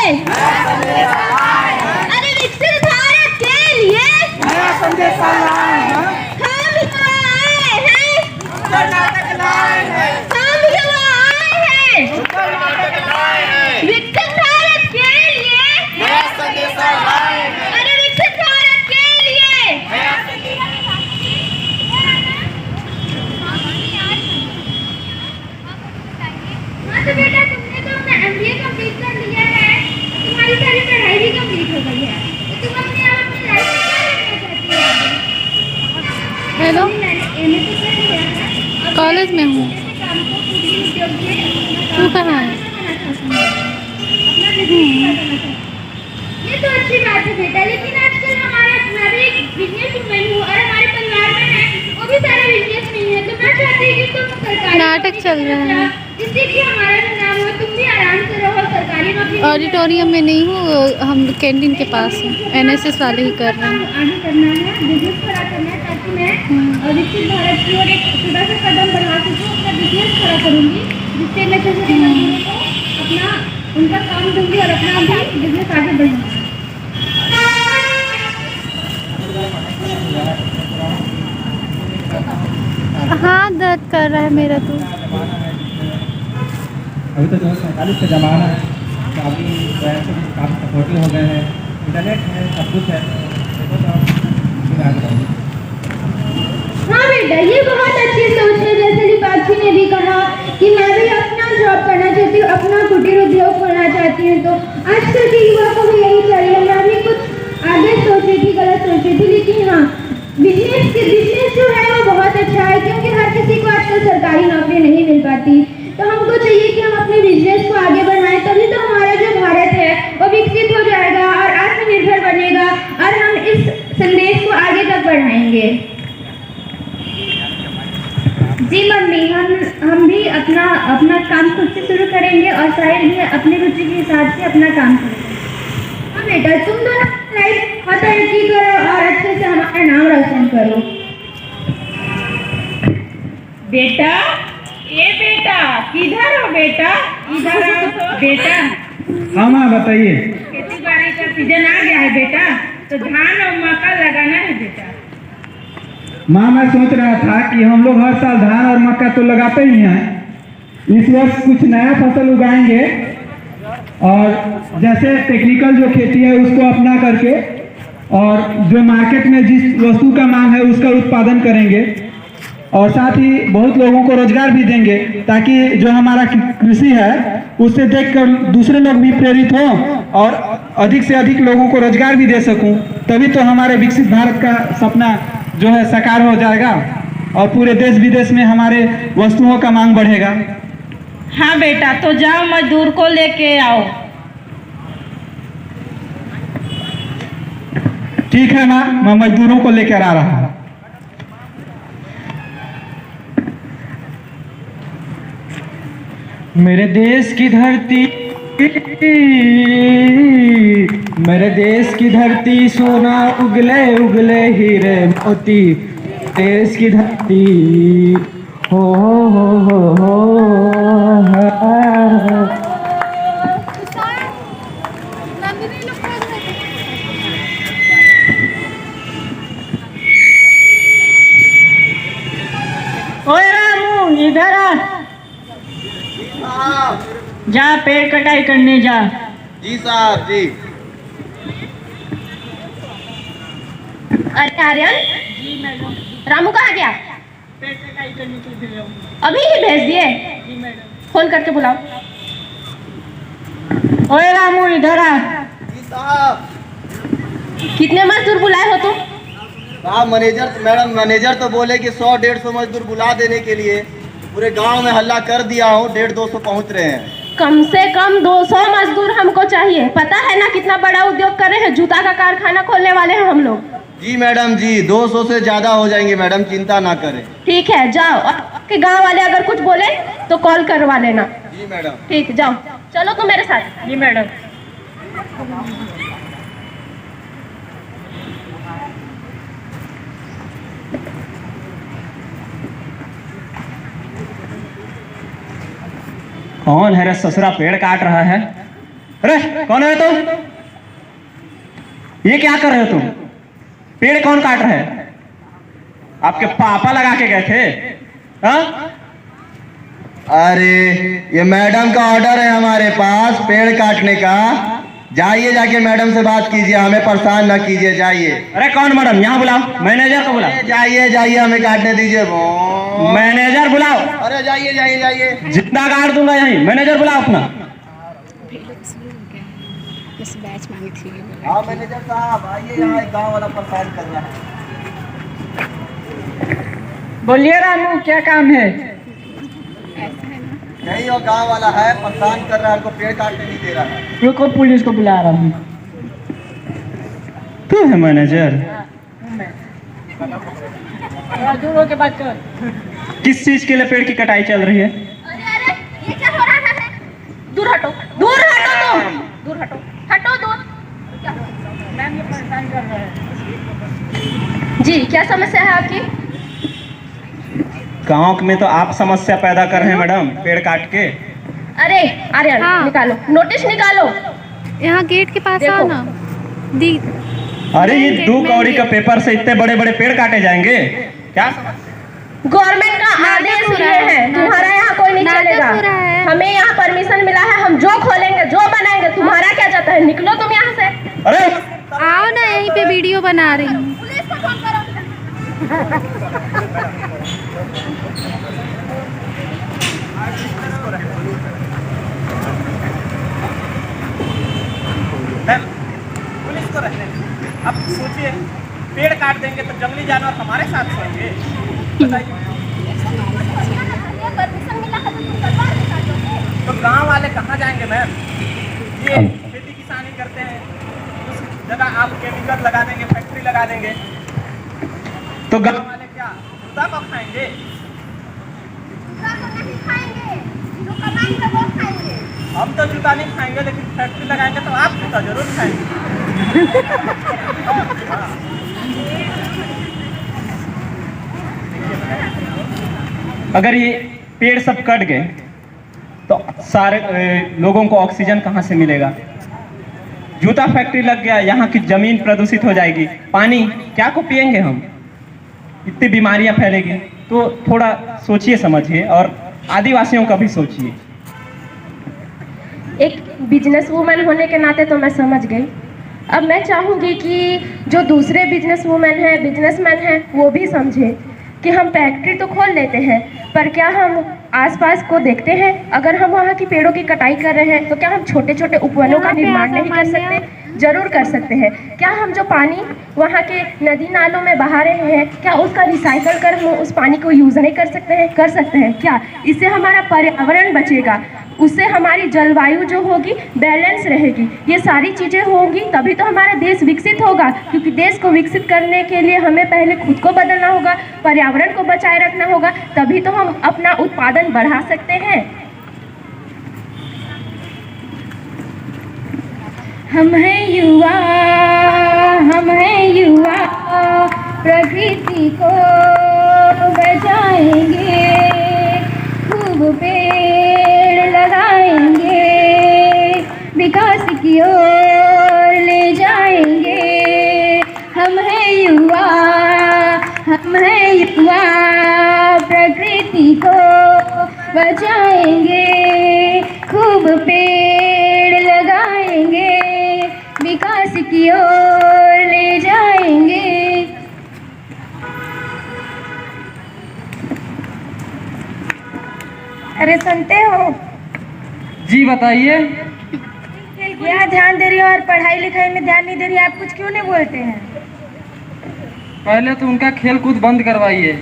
अरे विकसित भारत के लिए नया संदेश लाए हैं। हम यहाँ आए हैं, कर्नाटक लाए हैं। हम यहाँ आए हैं विकसित भारत के लिए नया संदेश लाए हैं। अरे विकसित भारत के लिए हाँ तो बेटा तुमने तो अपना MBA कंप्लीट कर लिया है, तुम्हारी सारी पढ़ाई भी कंप्लीट हो गई है, तो तुम अपने आप अपनी लाइफ में क्या करना चाहती हो? हेलो, मैंने MA तो कर लिया है, अब कॉलेज में हूँ। मैं काम को पूरी उद्योग में तू कहाँ है? अपना बिजनेस करना चाहती हूँ। ये तो अच्छी बात है बेटा, लेकिन आजकल मैं भी एक बिजनेस वुमन हूँ और हमारे परिवार में है वो भी सारे बिजनेस में है, तो मैं चाहती हूँ कि तुम सरकारी नाटक चल रहा है। जिससे कि हमारा भी नाम हो, तुम भी आराम से रहो, सरकारी नौकरी ऑडिटोरियम में नहीं हूँ, हम कैंटीन के पास हैं। NSS वाले ही कर रहे हैं। आगे करना है, बिजनेस खड़ा करना है, ताकि मैं विकसित भारत की ओर एक छोटा सा कदम बढ़ा सकूँ, अपना बिजनेस खड़ा करूँगी, जिससे मैं छोटे मजदूरों को अपना उनका काम दूंगी और अपना भी बिजनेस आगे बढ़ाऊंगी। हाँ, दर्द कर रहा है मेरा तो। अभी तो 1947 का ज़माना है, तो अभी पेरेंट्स भी काफ़ी सपोर्टिव हो गए हैं, इंटरनेट है, सब कुछ है, देखो तो आगे बढ़ेंगे। हाँ बेटा, ये बहुत अच्छी सोच है। जैसे दीपाक्षी ने भी कहा कि मैं भी अपना जॉब करना चाहती हूँ, अपना कुटीर उद्योग खोलना चाहती हूँ, तो आजकल के युवा को भी यही चाहिए। मैं भी कुछ आगे सोच रही थी, गलत सोच रही थी, लेकिन हाँ बिजनेस जो है वो बहुत अच्छा है, क्योंकि हर किसी को आजकल सरकारी नौकरी नहीं मिल पाती। तो हमको चाहिए कि हम अपने बिजनेस को आगे बढ़ाएं, तभी तो हमारा जो भारत है वो विकसित हो जाएगा और आत्मनिर्भर बनेगा और हम इस संदेश को आगे तक बढ़ाएंगे। जी मम्मी, हम भी अपना काम खुद से शुरू करेंगे और साहिल भी अपनी रुचि के हिसाब से अपना काम करेंगे। हाँ बेटा, तुम दोनों लाइफ और तरक्की करो और अच्छे से हमारा नाम रोशन करो। बेटा, ये बेटा किधर हो बेटा? इधर आओ तो बेटा। हाँ माँ बताइए। खेती बाड़ी का सीजन आ गया है बेटा, तो धान और मक्का लगाना है बेटा। माँ मैं सोच रहा था कि हम लोग हर साल धान और मक्का तो लगाते ही हैं, इस वर्ष कुछ नया फसल उगाएंगे और जैसे टेक्निकल जो खेती है उसको अपना करके और जो मार्केट में जिस वस्तु का मांग है उसका उत्पादन करेंगे और साथ ही बहुत लोगों को रोजगार भी देंगे, ताकि जो हमारा कृषि है उससे देखकर दूसरे लोग भी प्रेरित हों और अधिक से अधिक लोगों को रोजगार भी दे सकूं। तभी तो हमारे विकसित भारत का सपना जो है साकार हो जाएगा और पूरे देश विदेश में हमारे वस्तुओं का मांग बढ़ेगा। हाँ बेटा, तो जाओ मजदूर को लेके आओ। ठीक है माँ, मैं मजदूरों को लेकर आ रहा हूँ। मेरे देश की धरती, मेरे देश की धरती सोना उगले उगले हीरे मोती, देश की धरती हो ओए रामू, इधर आ। जा पेड़ कटाई करने जा। जी साहब जी। अरे आर्यन, जी मैडम। रामू कहाँ गया? पेड़ कटाई करने के लिए अभी ही भेज दिए? जी मैडम। फोन करके बुलाओ। ओए रामू, इधर आ। जी साहब। कितने मजदूर बुलाए हो तुम? साहब मैनेजर तो बोले कि 100-150 मजदूर बुला देने के लिए। पूरे गांव में हल्ला कर दिया हूँ, 150-200 पहुँच रहे हैं। कम से कम 200 मजदूर हमको चाहिए। पता है ना कितना बड़ा उद्योग कर रहे हैं, जूता का कारखाना खोलने वाले हैं हम लोग। जी मैडम जी, 200 से ज़्यादा हो जाएंगे मैडम, चिंता ना करें। ठीक है, जाओ। आपके गांव वाले अगर कुछ बोले तो कॉल करवा लेना। जी मैडम। ठीक, जाओ। चलो तुम मेरे साथ। जी मैडम। कौन है रे ससुरा पेड़ काट रहा है? अरे कौन है तुम? ये क्या कर रहे हो तुम? पेड़ कौन काट रहा है? आपके पापा लगा के गए थे? हाँ? अरे ये मैडम का ऑर्डर है हमारे पास पेड़ काटने का। जाइए जाके मैडम से बात कीजिए, हमें परेशान ना कीजिए, जाइए। अरे कौन मैडम? यहाँ बुलाओ, मैनेजर को बुलाओ। जाइए जाइए, हमें काटने दीजिए। मैनेजर बुलाओ। अरे जाइए जाइए जाइए। जितना काट दूंगा यहीं। मैनेजर बुलाओ अपना। हाँ मैनेजर साहब आइए, यहाँ एक गाँव वाला परेशान कर रहा है। बोलिए रामू, क्या काम है? नहीं वो गाँव वाला है, परेशान कर रहा है, हमको पेड़ काटने नहीं दे रहा है। रुको, पुलिस को बुला रहा हूँ। तू है मैनेजर? दूर होके बात कर। किस चीज के लिए पेड़ की कटाई चल रही है? अरे अरे ये क्या हो रहा है? दूर हटो, दूर हटो तुम, दूर हटो, हटो दूर। मैम ये परेशान कर रहा है। जी क्या समस्या है आपकी? गांव में तो आप समस्या पैदा कर रहे हैं मैडम, पेड़ काट के। अरे आर्यन हाँ। निकालो, नोटिस निकालो। यहाँ गेट के पास आओ ना। दी अरे ये 2 कौड़ी का पेपर से इतने बड़े बड़े पेड़ काटे जाएंगे क्या? गवर्नमेंट का आदेश ये है, तुम्हारा यहाँ कोई नहीं नाटक चलेगा। हो रहा है। हमें यहाँ परमिशन मिला है, हम जो खोलेंगे जो बनाएंगे, तुम्हारा क्या जाता है? निकलो तुम यहाँ से। अरे आओ ना, यहीं पे वीडियो बना रही हूँ। पुलिस को फोन करो। पुलिस को रहने दो। अब सोचिए, पेड़ काट देंगे तो जंगली जानवर हमारे साथ सोएंगे। बताइए, परमिशन मिला है तो तुम करवा नहीं काटोगे। तो गांव वाले कहाँ जाएंगे मैम? ये खेती किसानी करते हैं, उस जगह आप केमिकल लगा देंगे, फैक्ट्री लगा देंगे, तो गांव वाले क्या जूता को खाएंगे? जूता तो नहीं खाएंगे, जो कमाएंगे वो खाएंगे। हम तो जूता नहीं खाएंगे, लेकिन फैक्ट्री लगाएंगे तो आप जूता जरूर खाएंगे। अगर ये पेड़ सब कट गए तो सारे लोगों को ऑक्सीजन कहाँ से मिलेगा? जूता फैक्ट्री लग गया, यहाँ की जमीन प्रदूषित हो जाएगी, पानी क्या को पिएंगे हम? इतनी बीमारियां फैलेगी। तो थोड़ा सोचिए समझिए, और आदिवासियों का भी सोचिए। एक बिजनेस वूमन होने के नाते तो मैं समझ गई। अब मैं चाहूँगी कि जो दूसरे बिजनेस वूमेन हैं, बिजनेसमैन हैं, वो भी समझे कि हम फैक्ट्री तो खोल लेते हैं, पर क्या हम आसपास को देखते हैं? अगर हम वहाँ की पेड़ों की कटाई कर रहे हैं तो क्या हम छोटे छोटे उपवनों का निर्माण नहीं कर सकते? जरूर कर सकते हैं। क्या हम जो पानी वहाँ के नदी नालों में बहा रहे हैं, क्या उसका रिसाइकल कर हम उस पानी को यूज़ नहीं कर सकते हैं? कर सकते हैं। क्या इससे हमारा पर्यावरण बचेगा? उससे हमारी जलवायु जो होगी बैलेंस रहेगी। ये सारी चीज़ें होंगी तभी तो हमारा देश विकसित होगा, क्योंकि देश को विकसित करने के लिए हमें पहले खुद को बदलना होगा, पर्यावरण को बचाए रखना होगा, तभी तो हम अपना उत्पादन बढ़ा सकते हैं। हम हैं युवा, प्रकृति को बचाएंगे, खूब पेड़ लगाएंगे, विकास की ओर ले जाएंगे। हम हैं युवा, प्रकृति को बचाएंगे, खूब पेड़ लगाएंगे, विकास की ओर ले जाएंगे। अरे सुनते हो? जी बताइए। यहाँ ध्यान दे रही हो और पढ़ाई लिखाई में ध्यान नहीं दे रही, आप कुछ क्यों नहीं बोलते हैं? पहले तो उनका खेल कूद बंद करवाइए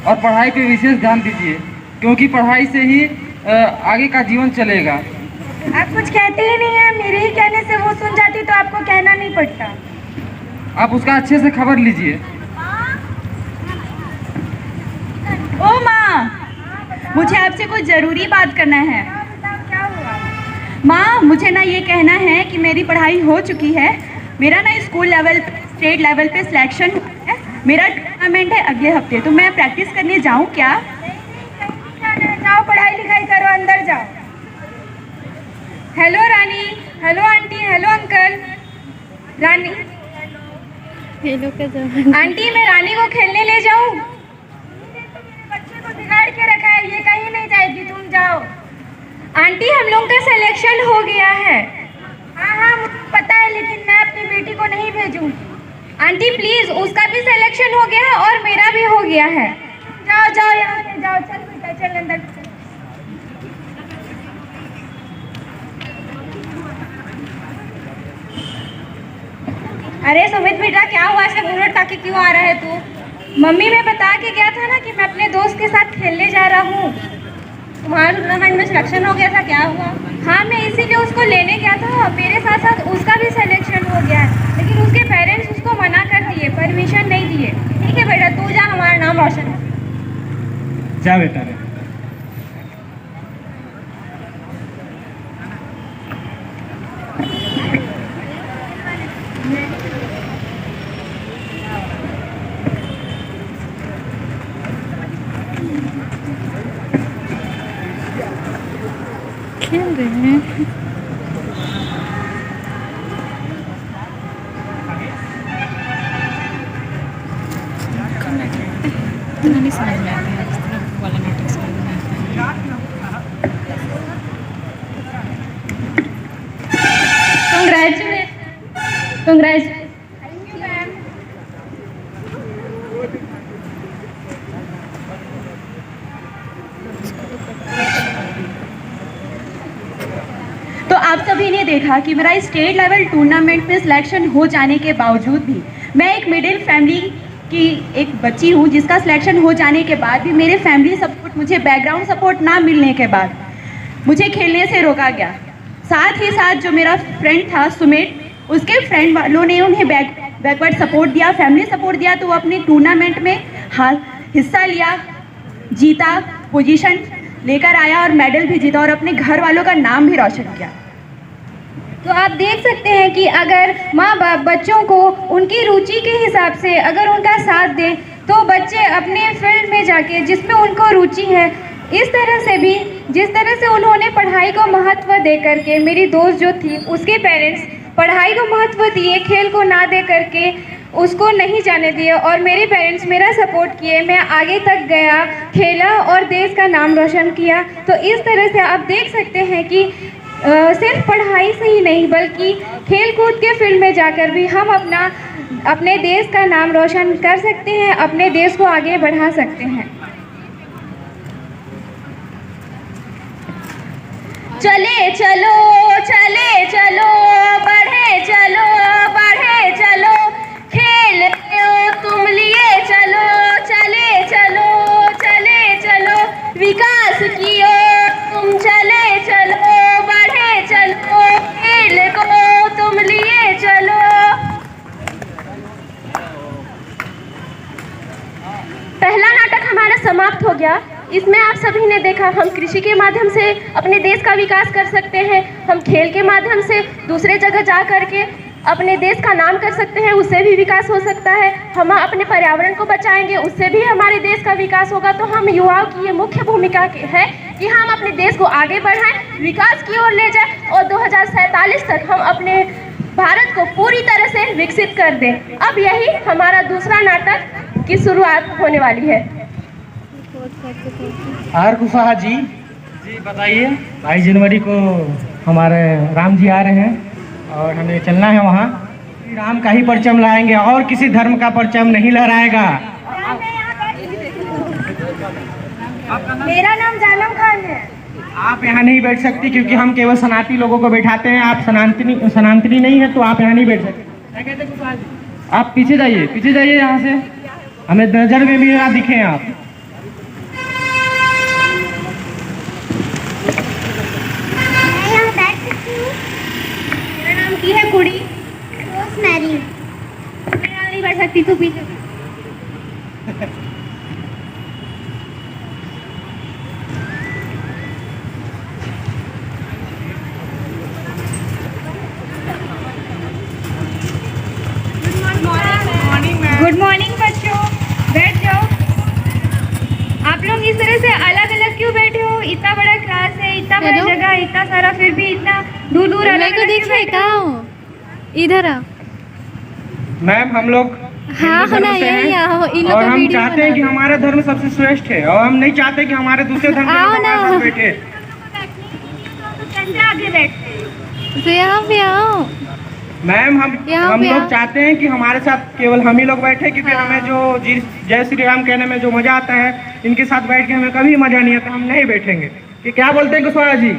और पढ़ाई पे विशेष ध्यान दीजिए, क्योंकि पढ़ाई से ही आगे का जीवन चलेगा। आप कुछ कहते ही नहीं है, मेरे ही कहने से वो सुन जाती तो आपको कहना नहीं पड़ता। आप उसका अच्छे से खबर लीजिए। ओ माँ, मुझे आपसे कुछ ज़रूरी बात करना है। क्या हुआ? माँ, मुझे ना ये कहना है कि मेरी पढ़ाई हो चुकी है, मेरा ना स्कूल लेवल स्टेट लेवल पे सिलेक्शन हुआ है, मेरा टूर्नामेंट है अगले हफ्ते, तो मैं प्रैक्टिस करने जाऊँ क्या? जाओ पढ़ाई लिखाई करो, अंदर जाओ। हेलो रानी, हेलो आंटी, हेलो अंकल। रानी ये लोग का जमाना। आंटी, मैं रानी को खेलने ले जाऊं? बच्चे को बिगाड़ के रखा है, ये कहीं नहीं जाएगी, तुम जाओ। आंटी, हम लोग का सिलेक्शन हो गया है। हाँ हाँ मुझे पता है, लेकिन मैं अपनी बेटी को नहीं भेजूंगी। आंटी प्लीज, उसका भी सिलेक्शन हो गया है और मेरा भी हो गया है। जाओ जाओ यहाँ से जाओ, चल बेटा चल अंदर। अरे सुमित बेटा, क्या हुआ? ऐसे बुलेट ताकि क्यों आ रहा है तू? मम्मी, मैं बता के गया था ना कि मैं अपने दोस्त के साथ खेलने जा रहा हूँ। तुम्हारा टूर्नामेंट में सिलेक्शन हो गया था, क्या हुआ? हाँ, मैं इसीलिए उसको लेने गया था। मेरे साथ साथ उसका भी सिलेक्शन हो गया है, लेकिन उसके पेरेंट्स उसको मना कर दिए, परमिशन नहीं दिए। ठीक है बेटा, तू जा, हमारा नाम रोशन कर। जा बेटा। खेल रहे हैं। इतना नहीं समझ में आता है, इस तरह वाला नाटक समझ में आता है। कंग्रेचुलेशन। तो आप सभी ने देखा कि मेरा स्टेट लेवल टूर्नामेंट में सिलेक्शन हो जाने के बावजूद भी मैं एक मिडिल फैमिली की एक बच्ची हूँ, जिसका सिलेक्शन हो जाने के बाद भी मेरे फैमिली सपोर्ट, मुझे बैकग्राउंड सपोर्ट ना मिलने के बाद मुझे खेलने से रोका गया। साथ ही साथ जो मेरा फ्रेंड था सुमित, उसके फ्रेंड वालों ने उन्हें बैकवर्ड सपोर्ट दिया, फैमिली सपोर्ट दिया, तो वो अपने टूर्नामेंट में हिस्सा लिया, जीता, पोजीशन लेकर आया और मेडल भी जीता और अपने घर वालों का नाम भी रोशन किया। तो आप देख सकते हैं कि अगर माँ बाप बच्चों को उनकी रुचि के हिसाब से अगर उनका साथ दें, तो बच्चे अपने फील्ड में जाके जिसमें उनको रुचि है, इस तरह से भी जिस तरह से उन्होंने पढ़ाई को महत्व दे करके, मेरी दोस्त जो थी उसके पेरेंट्स पढ़ाई को महत्व दिए, खेल को ना दे करके उसको नहीं जाने दिए, और मेरे पेरेंट्स मेरा सपोर्ट किए, मैं आगे तक गया, खेला और देश का नाम रोशन किया। तो इस तरह से आप देख सकते हैं कि सिर्फ पढ़ाई से ही नहीं बल्कि खेल कूद के फील्ड में जाकर भी हम अपने देश का नाम रोशन कर सकते हैं, अपने देश को आगे बढ़ा सकते हैं। चले चलो, चले चलो, बढ़े चलो, बढ़े चलो, खेल तुम लिए चलो, चले चलो, चले चलो, विकास की ओर तुम चले चलो, बढ़े चलो, खेल को तुम लिए चलो। पहला नाटक हमारा समाप्त हो गया। इसमें आप सभी ने देखा हम कृषि के माध्यम से अपने देश का विकास कर सकते हैं, हम खेल के माध्यम से दूसरे जगह जा करके अपने देश का नाम कर सकते हैं, उससे भी विकास हो सकता है। हम अपने पर्यावरण को बचाएंगे, उससे भी हमारे देश का विकास होगा। तो हम युवाओं की ये मुख्य भूमिका है कि हम अपने देश को आगे बढ़ाएं, विकास की ओर ले जाएं और 2047 तक हम अपने भारत को पूरी तरह से विकसित कर दें। अब यही हमारा दूसरा नाटक की शुरुआत होने वाली है। आर कुशवाहा जी बताइए। 22 जनवरी को हमारे राम जी आ रहे हैं और हमें चलना है वहाँ। राम का ही परचम लाएंगे और किसी धर्म का परचम नहीं लहराएगा। मेरा नाम जानम खान है। आप यहाँ नहीं बैठ सकती क्योंकि हम केवल सनातनी लोगों को बैठाते हैं। आप सनातनी नहीं है तो आप यहाँ नहीं बैठ सकते। आप पीछे जाइए यहाँ से, हमें नजर में भी ना दिखे आप। मेरा नाम की है कुड़ी रोज़मेरी। मैं नहीं बैठ सकती, तू पीछे। गुड मॉर्निंग बच्चों, बैठ जाओ। आप लोग इस तरह से अलग अलग क्यों बैठे हो? इतना बड़ा क्लास है, इतना बड़ा हेलो? जगह, इतना सारा, फिर भी इतना दूर दूर मेरे को देखिए कहाँ हो, इधर आओ। मैम हम लोग हाँ हिंदू धर्म ना से यही हैं आओ, इन लोग और का हम वीडियो चाहते हैं कि बना। हमारा धर्म सबसे श्रेष्ठ है और हम नहीं चाहते कि हमारे दूसरे धर्म के आओ लोग ना। हमारे साथ बैठे। कैसे आगे बैठते हैं? तो यहाँ पे आओ। मैम हम यहाँ पे लोग आओ। चाहते हैं कि हमारे साथ केवल हम ही लोग बैठे, क्योंकि हमें जो जय श्री राम कहने में जो मजा आता है, इनके साथ बैठ के हमें कभी मजा नहीं आता, हम नहीं बैठेंगे। कि क्या बोलते हैं कुशवाहा जी?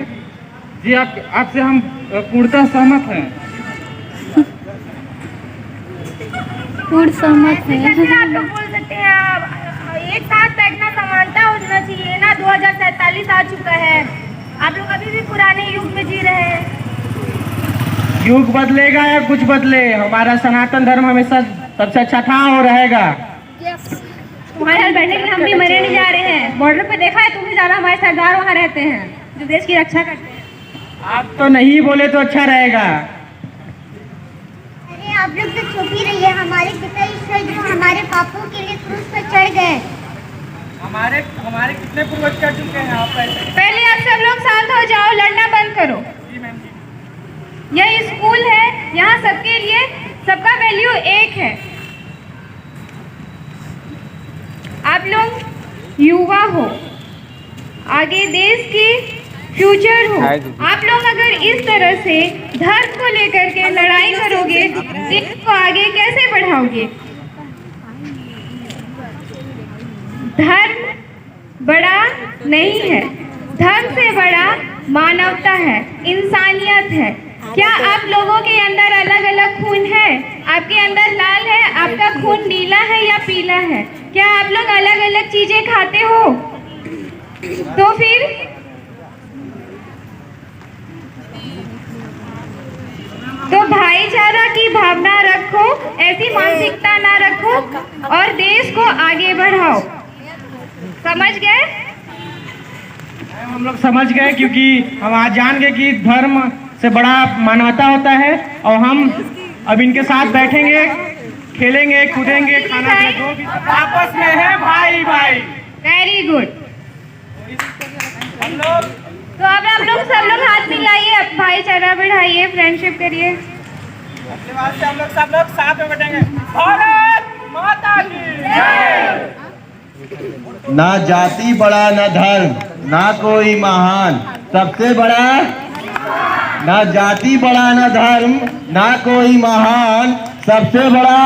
जी आपसे हम पूर्णतः सहमत हैं। पूर्ण सहमत कैसे है। आप लोग बोल सकते हैं? एक साथ बैठना समानता होना चाहिए ना। 2047 आ चुका है, आप लोग अभी भी पुराने युग में जी रहे हैं। युग बदलेगा या कुछ बदले, हमारा सनातन धर्म हमेशा सबसे अच्छा था और रहेगा। तुम्हारे साथ बैठने के लिए हम भी मरे नहीं जा रहे हैं। बॉर्डर पे देखा है, तुम भी ज्यादा हमारे सरदार वहाँ रहते हैं जो देश की रक्षा करते हैं। आप तो नहीं बोले तो अच्छा रहेगा। अरे आप लोग तो चुप ही रहिए। हमारे पिताजी जो हमारे पापों के लिए क्रूस पर चढ़ गए। हमारे कितने पूर्वज कर चुके हैं आप ऐसे? पहले आप सब लोग शांत हो जाओ, लड़ना बंद करो। यह स्कूल है, यहाँ सबके लिए सबका वैल्यू एक है। आप लोग युवा हो, आगे देश की फ्यूचर हो। आप लोग अगर इस तरह से धर्म को लेकर के लड़ाई करोगे, देश को आगे कैसे बढ़ाओगे? धर्म बड़ा नहीं है, धर्म से बड़ा मानवता है, इंसानियत है। क्या आप लोगों के अंदर अलग अलग खून है? आपके अंदर लाल है, आपका खून नीला है या पीला है? क्या आप लोग अलग अलग चीजें खाते हो? तो फिर तो भाईचारा की भावना रखो, ऐसी मानसिकता ना रखो और देश को आगे बढ़ाओ। समझ गए? हम लोग समझ गए, क्योंकि हम आज जान गए कि धर्म से बड़ा मानवता होता है और हम अब इनके साथ बैठेंगे, खेलेंगे, कूदेंगे, खाना जो भी आपस में है भाई भाई। Very good. तो अब आप लोग सब लोग हाथ मिलाइए, अब भाईचारा बढ़ाइए, फ्रेंडशिप करिए। हम लोग सब लोग साथ में बैठेंगे। भारत माता की जय। ना जाति बड़ा ना धर्म, ना कोई महान, सबसे बड़ा। ना जाति बड़ा ना धर्म, ना कोई महान, सबसे बड़ा।